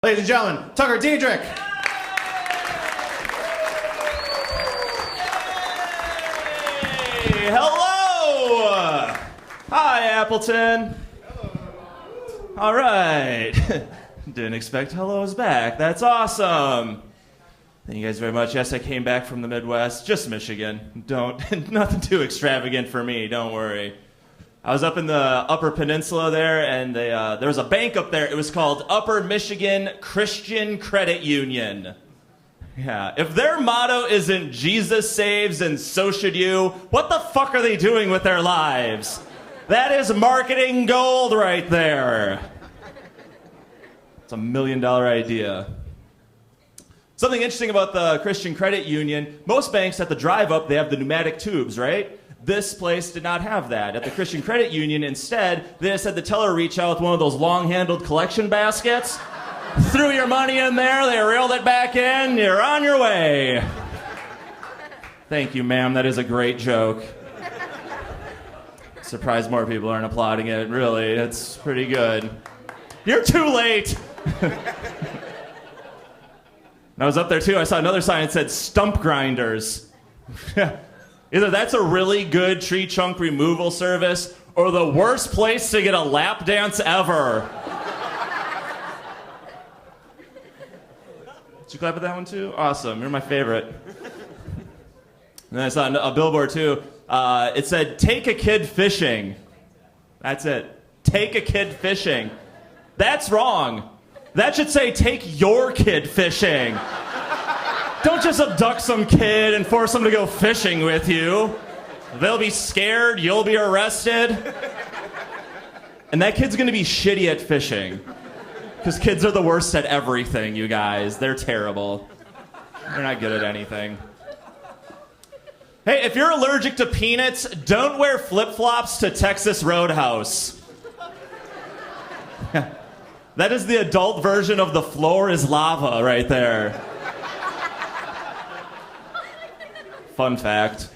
Ladies and gentlemen, Tucker Diedrich. Hey, hello! Hi, Appleton. Hello. All right. Didn't expect hellos back. That's awesome. Thank you guys very much. Yes, I came back from the Midwest, just Michigan. Nothing too extravagant for me, don't worry. I was up in the Upper Peninsula there, and there was a bank up there. It was called Upper Michigan Christian Credit Union. Yeah, if their motto isn't Jesus saves and so should you, what the fuck are they doing with their lives? That is marketing gold right there. It's $1 million idea. Something interesting about the Christian Credit Union, most banks at the drive up, they have the pneumatic tubes, right? This place did not have that. At the Christian Credit Union, instead, they just had the teller reach out with one of those long-handled collection baskets, threw your money in there, they reeled it back in, you're on your way. Thank you, ma'am. That is a great joke. Surprised more people aren't applauding it. Really, it's pretty good. You're too late. And I was up there, too. I saw another sign that said stump grinders. Either that's a really good tree chunk removal service or the worst place to get a lap dance ever. Did you clap at that one too? Awesome, you're my favorite. And then I saw a billboard too. It said, take a kid fishing. That's it. Take a kid fishing. That's wrong. That should say, take your kid fishing. Don't just abduct some kid and force them to go fishing with you. They'll be scared, you'll be arrested. And that kid's gonna be shitty at fishing. Because kids are the worst at everything, you guys. They're terrible. They're not good at anything. Hey, if you're allergic to peanuts, don't wear flip-flops to Texas Roadhouse. That is the adult version of the floor is lava right there. Fun fact.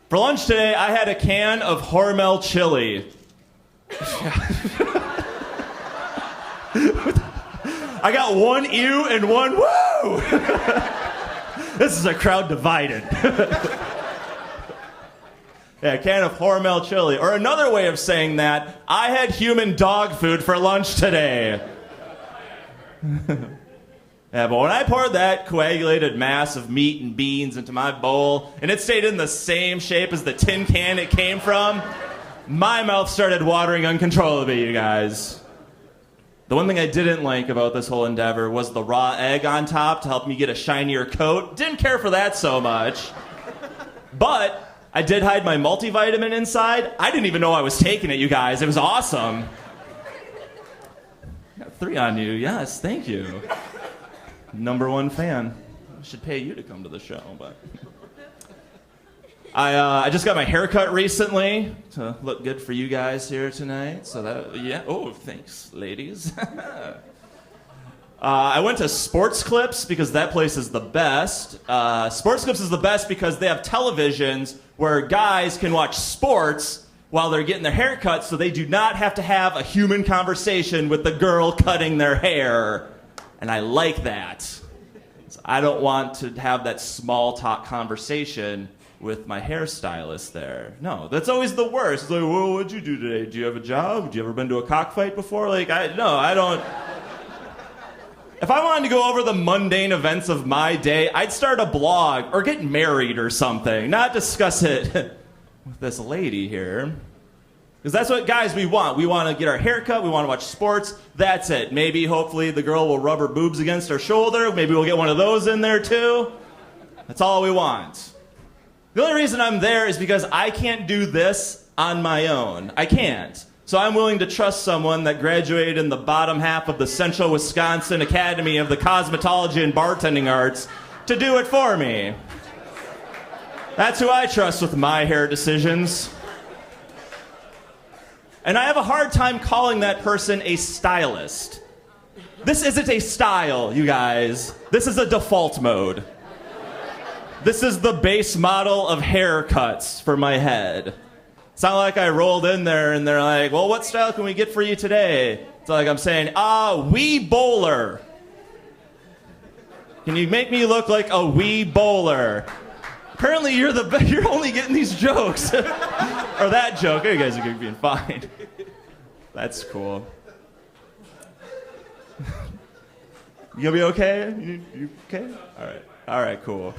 For lunch today, I had a can of Hormel chili. I got one ew and one woo! This is a crowd divided. Yeah, a can of Hormel chili. Or another way of saying that, I had human dog food for lunch today. Yeah, but when I poured that coagulated mass of meat and beans into my bowl, and it stayed in the same shape as the tin can it came from, my mouth started watering uncontrollably, you guys. The one thing I didn't like about this whole endeavor was the raw egg on top to help me get a shinier coat. Didn't care for that so much. But I did hide my multivitamin inside. I didn't even know I was taking it, you guys. It was awesome. I got 3 on you. Yes, thank you. #1 fan. I should pay you to come to the show, but I just got my hair cut recently to look good for you guys here tonight. So that, yeah. Oh, thanks, ladies. I went to Sports Clips because that place is the best. Sports Clips is the best because they have televisions where guys can watch sports while they're getting their hair cut, so they do not have to have a human conversation with the girl cutting their hair. And I like that. So I don't want to have that small talk conversation with my hairstylist there. No, that's always the worst. It's like, well, what'd you do today? Do you have a job? Have you ever been to a cockfight before? Like, no, I don't. If I wanted to go over the mundane events of my day, I'd start a blog or get married or something, not discuss it with this lady here. Because that's what, guys, we want. We want to get our hair cut. We want to watch sports. That's it. Maybe, hopefully, the girl will rub her boobs against her shoulder. Maybe we'll get one of those in there, too. That's all we want. The only reason I'm there is because I can't do this on my own. I can't. So I'm willing to trust someone that graduated in the bottom half of the Central Wisconsin Academy of the Cosmetology and Bartending Arts to do it for me. That's who I trust with my hair decisions. And I have a hard time calling that person a stylist. This isn't a style, you guys. This is a default mode. This is the base model of haircuts for my head. It's not like I rolled in there and they're like, well, what style can we get for you today? So like I'm saying, wee bowler. Can you make me look like a wee bowler? Apparently you're only getting these jokes. Or that joke. You guys are being fine. That's cool. You gonna be okay? You okay? All right, cool.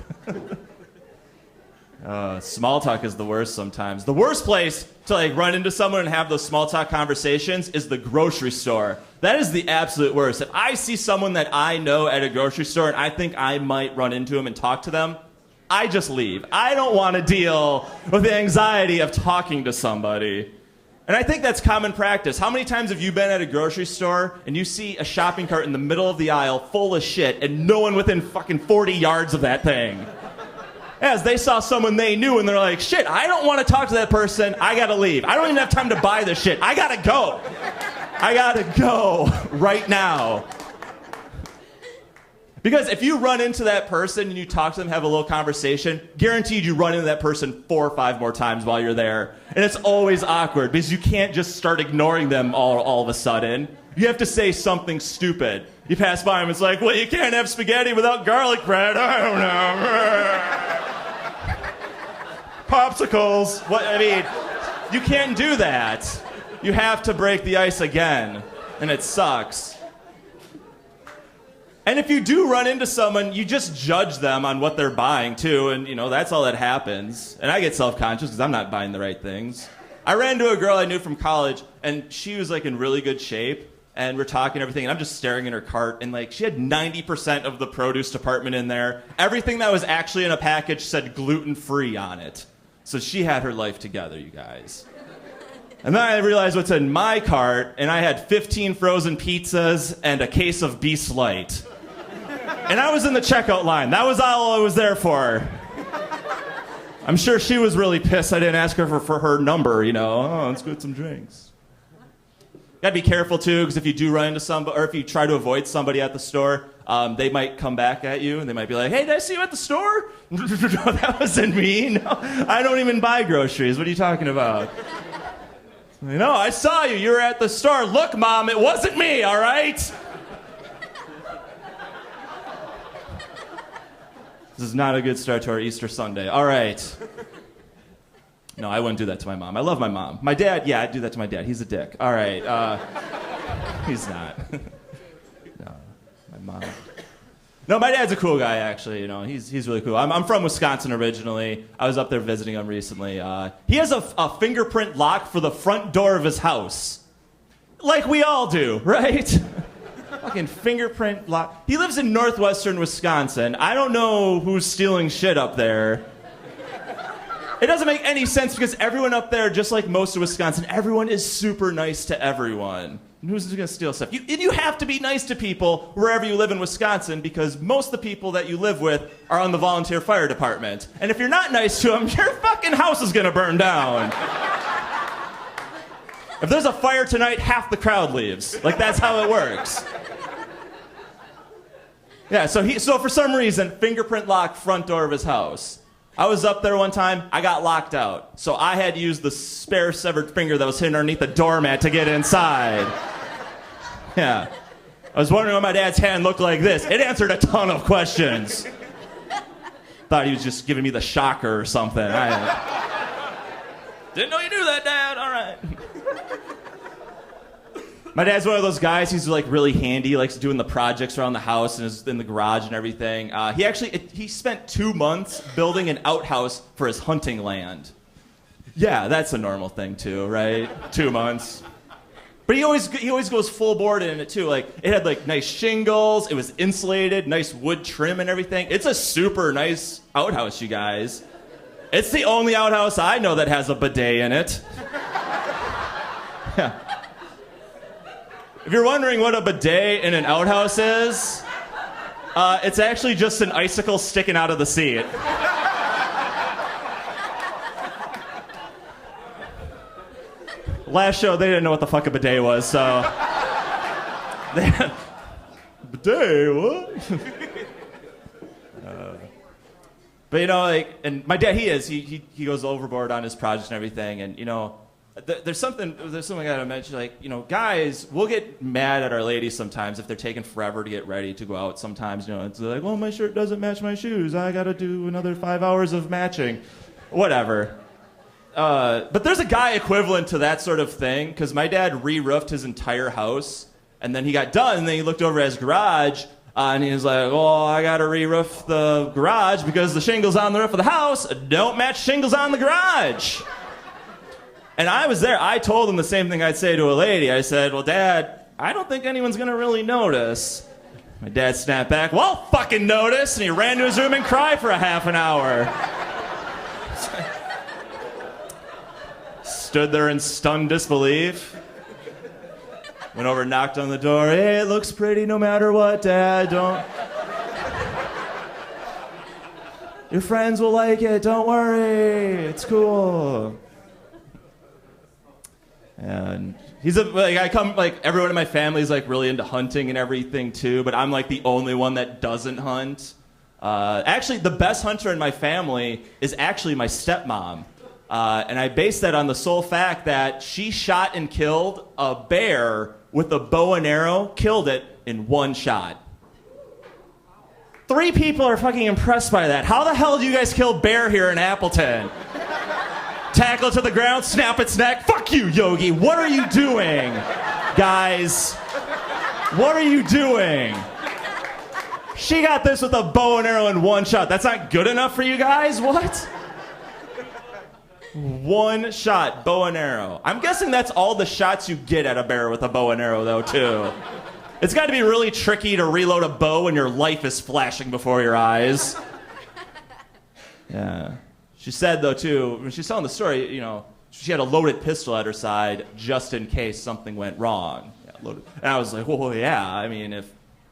Small talk is the worst sometimes. The worst place to like run into someone and have those small talk conversations is the grocery store. That is the absolute worst. If I see someone that I know at a grocery store and I think I might run into them and talk to them, I just leave. I don't want to deal with the anxiety of talking to somebody. And I think that's common practice. How many times have you been at a grocery store and you see a shopping cart in the middle of the aisle full of shit and no one within fucking 40 yards of that thing? As they saw someone they knew and they're like, shit, I don't want to talk to that person. I gotta leave. I don't even have time to buy this shit. I gotta go. I gotta go right now. Because if you run into that person and you talk to them, have a little conversation, guaranteed you run into that person 4 or 5 more times while you're there. And it's always awkward because you can't just start ignoring them all of a sudden. You have to say something stupid. You pass by them, it's like, well, you can't have spaghetti without garlic bread. I don't know. Popsicles. What? I mean, you can't do that. You have to break the ice again. And it sucks. And if you do run into someone, you just judge them on what they're buying, too. And, that's all that happens. And I get self-conscious because I'm not buying the right things. I ran into a girl I knew from college, and she was, like, in really good shape. And we're talking everything, and I'm just staring at her cart. And, like, she had 90% of the produce department in there. Everything that was actually in a package said gluten-free on it. So she had her life together, you guys. And then I realized what's in my cart, and I had 15 frozen pizzas and a case of Beast Light. And I was in the checkout line. That was all I was there for. I'm sure she was really pissed I didn't ask her for her number, Oh, let's get some drinks. Gotta be careful, too, because if you do run into somebody, or if you try to avoid somebody at the store, they might come back at you, and they might be like, hey, did I see you at the store? No, that wasn't me. No, I don't even buy groceries. What are you talking about? I saw you. You were at the store. Look, Mom, it wasn't me, all right? This is not a good start to our Easter Sunday. All right. No, I wouldn't do that to my mom. I love my mom. My dad, yeah, I'd do that to my dad. He's a dick. All right. He's not. No, my mom. No, my dad's a cool guy, actually. He's really cool. I'm from Wisconsin originally. I was up there visiting him recently. He has a fingerprint lock for the front door of his house. Like we all do, right? Fucking fingerprint lock. He lives in northwestern Wisconsin. I don't know who's stealing shit up there. It doesn't make any sense because everyone up there, just like most of Wisconsin, everyone is super nice to everyone. And who's going to steal stuff? You have to be nice to people wherever you live in Wisconsin because most of the people that you live with are on the volunteer fire department. And if you're not nice to them, your fucking house is going to burn down. If there's a fire tonight, half the crowd leaves. Like, that's how it works. Yeah, so for some reason, fingerprint lock front door of his house. I was up there one time, I got locked out. So I had to use the spare severed finger that was hidden underneath the doormat to get inside. Yeah. I was wondering why my dad's hand looked like this. It answered a ton of questions. Thought he was just giving me the shocker or something. Didn't know you knew that, Dad. All right. My dad's one of those guys, he's like really handy, he likes doing the projects around the house and is in the garage and everything. He spent 2 months building an outhouse for his hunting land. Yeah, that's a normal thing too, right? 2 months. But he always goes full board in it too. Like, it had like nice shingles, it was insulated, nice wood trim and everything. It's a super nice outhouse, you guys. It's the only outhouse I know that has a bidet in it. Yeah. If you're wondering what a bidet in an outhouse is, it's actually just an icicle sticking out of the seat. Last show, they didn't know what the fuck a bidet was, so... Bidet, what? But, and my dad, he goes overboard on his projects and everything, and, there's something I gotta mention. Like, you know, guys, we'll get mad at our ladies sometimes if they're taking forever to get ready to go out. Sometimes, you know, it's like, well, my shirt doesn't match my shoes. I gotta do another 5 hours of matching, whatever. But there's a guy equivalent to that sort of thing, because my dad re-roofed his entire house, and then he got done, and then he looked over at his garage, and he was like, oh, I got to re-roof the garage because the shingles on the roof of the house don't match shingles on the garage. And I was there. I told him the same thing I'd say to a lady. I said, well, Dad, I don't think anyone's going to really notice. My dad snapped back, well, fucking notice, and he ran to his room and cried for a half an hour. Stood there in stunned disbelief. Went over and knocked on the door. Hey, it looks pretty no matter what, Dad. Don't. Your friends will like it. Don't worry. It's cool. And everyone in my family is like really into hunting and everything too, but I'm like the only one that doesn't hunt. Actually, the best hunter in my family is actually my stepmom. And I base that on the sole fact that she shot and killed a bear with a bow and arrow, killed it in one shot. 3 people are fucking impressed by that. How the hell do you guys kill bear here in Appleton? Tackle it to the ground, snap its neck. Fuck you, Yogi. What are you doing, guys? What are you doing? She got this with a bow and arrow in one shot. That's not good enough for you guys? What? One shot, bow and arrow. I'm guessing that's all the shots you get at a bear with a bow and arrow, though, too. It's got to be really tricky to reload a bow when your life is flashing before your eyes. Yeah. She said, though, too, when she's telling the story, you know, she had a loaded pistol at her side just in case something went wrong. Yeah, loaded. And I was like, well, yeah, I mean, if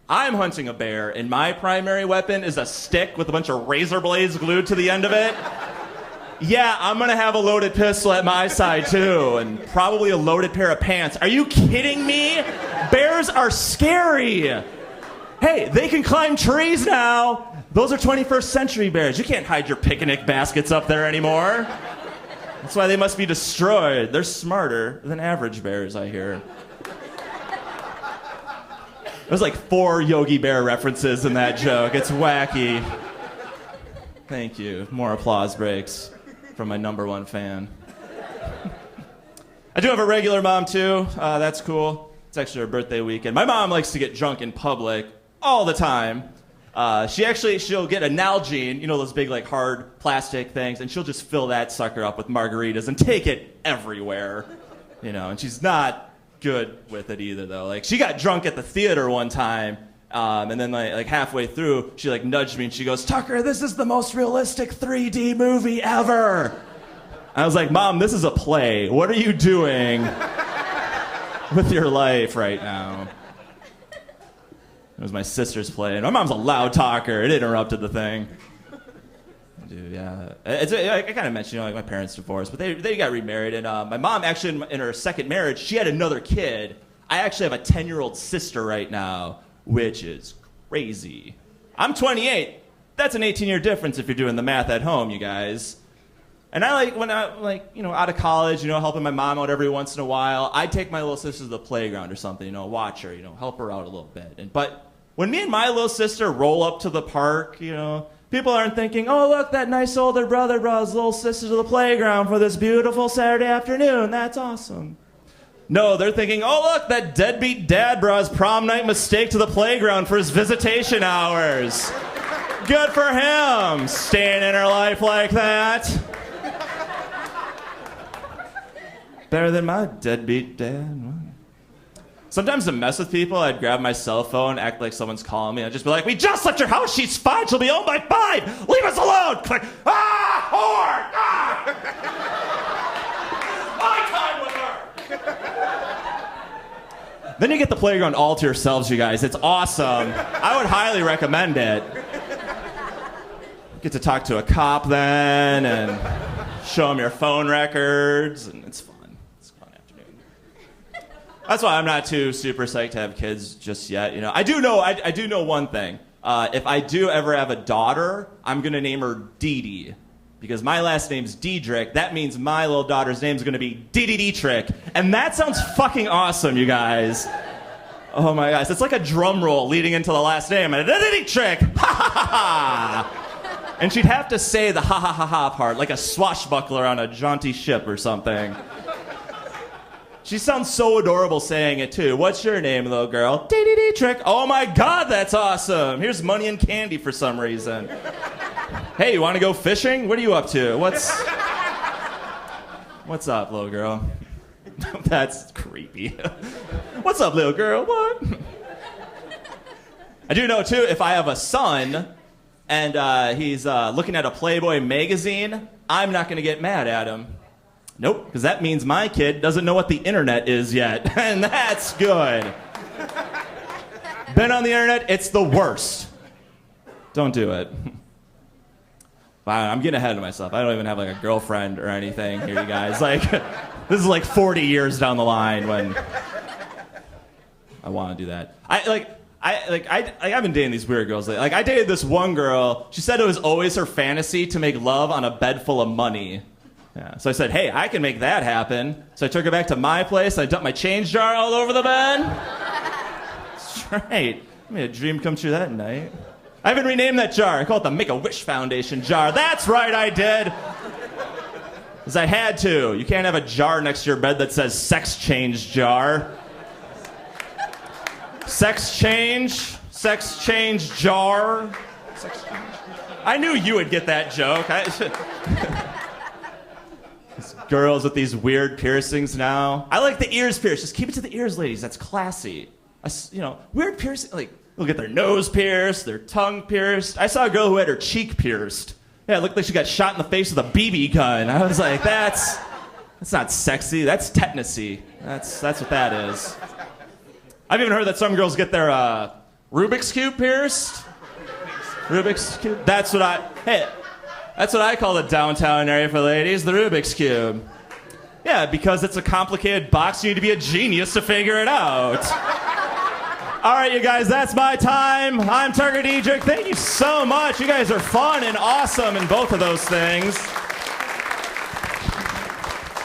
I'm hunting a bear and my primary weapon is a stick with a bunch of razor blades glued to the end of it, yeah, I'm going to have a loaded pistol at my side, too, and probably a loaded pair of pants. Are you kidding me? Bears are scary. Hey, they can climb trees now. Those are 21st century bears. You can't hide your picnic baskets up there anymore. That's why they must be destroyed. They're smarter than average bears, I hear. There's like 4 Yogi Bear references in that joke. It's wacky. Thank you. More applause breaks from my #1 fan. I do have a regular mom, too. That's cool. It's actually her birthday weekend. My mom likes to get drunk in public all the time. She'll get a Nalgene, you know, those big, like, hard plastic things, and she'll just fill that sucker up with margaritas and take it everywhere. You know, and she's not good with it either, though. Like, she got drunk at the theater one time, and then like halfway through, she like nudged me and she goes, Tucker, this is the most realistic 3D movie ever. I was like, Mom, this is a play. What are you doing with your life right now? It was my sister's play, and my mom's a loud talker. It interrupted the thing. Dude, yeah. I kind of mentioned, you know, like my parents divorced, but they got remarried, and my mom actually in her second marriage, she had another kid. I actually have a 10-year-old sister right now, which is crazy. I'm 28. That's an 18-year difference if you're doing the math at home, you guys. And I like, when I, like, you know, out of college, you know, helping my mom out every once in a while, I'd take my little sister to the playground or something, you know, watch her, you know, help her out a little bit. But when me and my little sister roll up to the park, you know, people aren't thinking, oh, look, that nice older brother brought his little sister to the playground for this beautiful Saturday afternoon. That's awesome. No, they're thinking, oh, look, that deadbeat dad brought his prom night mistake to the playground for his visitation hours. Good for him, staying in her life like that. Better than my deadbeat dad. Sometimes to mess with people, I'd grab my cell phone, act like someone's calling me, and I'd just be like, we just left your house, she's fine, she'll be home by 5. Leave us alone. Click. Ah, whore! Ah! My time with her. Then you get the playground all to yourselves, you guys. It's awesome. I would highly recommend it. Get to talk to a cop then, and show them your phone records, and it's fun. That's why I'm not too super psyched to have kids just yet. You know, I do know one thing. If I do ever have a daughter, I'm gonna name her Dee Dee, because my last name's Diedrich. That means my little daughter's name's going to be Dietrich. And that sounds fucking awesome, you guys. Oh my gosh, it's like a drum roll leading into the last name. Dietrich! Ha ha ha ha! And she'd have to say the ha ha ha ha part, like a swashbuckler on a jaunty ship or something. She sounds so adorable saying it too. What's your name, little girl? Dietrich. Oh my God, that's awesome. Here's money and candy for some reason. Hey, you want to go fishing? What are you up to? What's up, little girl? That's creepy. What's up, little girl? What? I do know too, if I have a son and he's looking at a Playboy magazine, I'm not going to get mad at him. Nope, because that means my kid doesn't know what the internet is yet, and that's good. Been on the internet, it's the worst. Don't do it. Wow, I'm getting ahead of myself. I don't even have like a girlfriend or anything here, you guys. Like, this is like 40 years down the line when I want to do that. I've been dating these weird girls. Like, I dated this one girl. She said it was always her fantasy to make love on a bed full of money. Yeah. So I said, hey, I can make that happen. So I took her back to my place. I dumped my change jar all over the bed. That's right. I made a dream come true that night. I even renamed that jar. I call it the Make-A-Wish Foundation jar. That's right, I did. Because I had to. You can't have a jar next to your bed that says sex change jar. Sex change jar. Sex change. I knew you would get that joke. Girls with these weird piercings now. I like the ears pierced. Just keep it to the ears, ladies. That's classy. Weird piercing. Like, they'll get their nose pierced, their tongue pierced. I saw a girl who had her cheek pierced. Yeah, it looked like she got shot in the face with a BB gun. I was like, that's not sexy. That's tetanusy. That's what that is. I've even heard that some girls get their Rubik's Cube pierced. Rubik's Cube. That's what I call the downtown area for ladies, the Rubik's Cube. Yeah, because it's a complicated box. You need to be a genius to figure it out. All right, you guys, that's my time. I'm Tucker Diedrich. Thank you so much. You guys are fun and awesome in both of those things.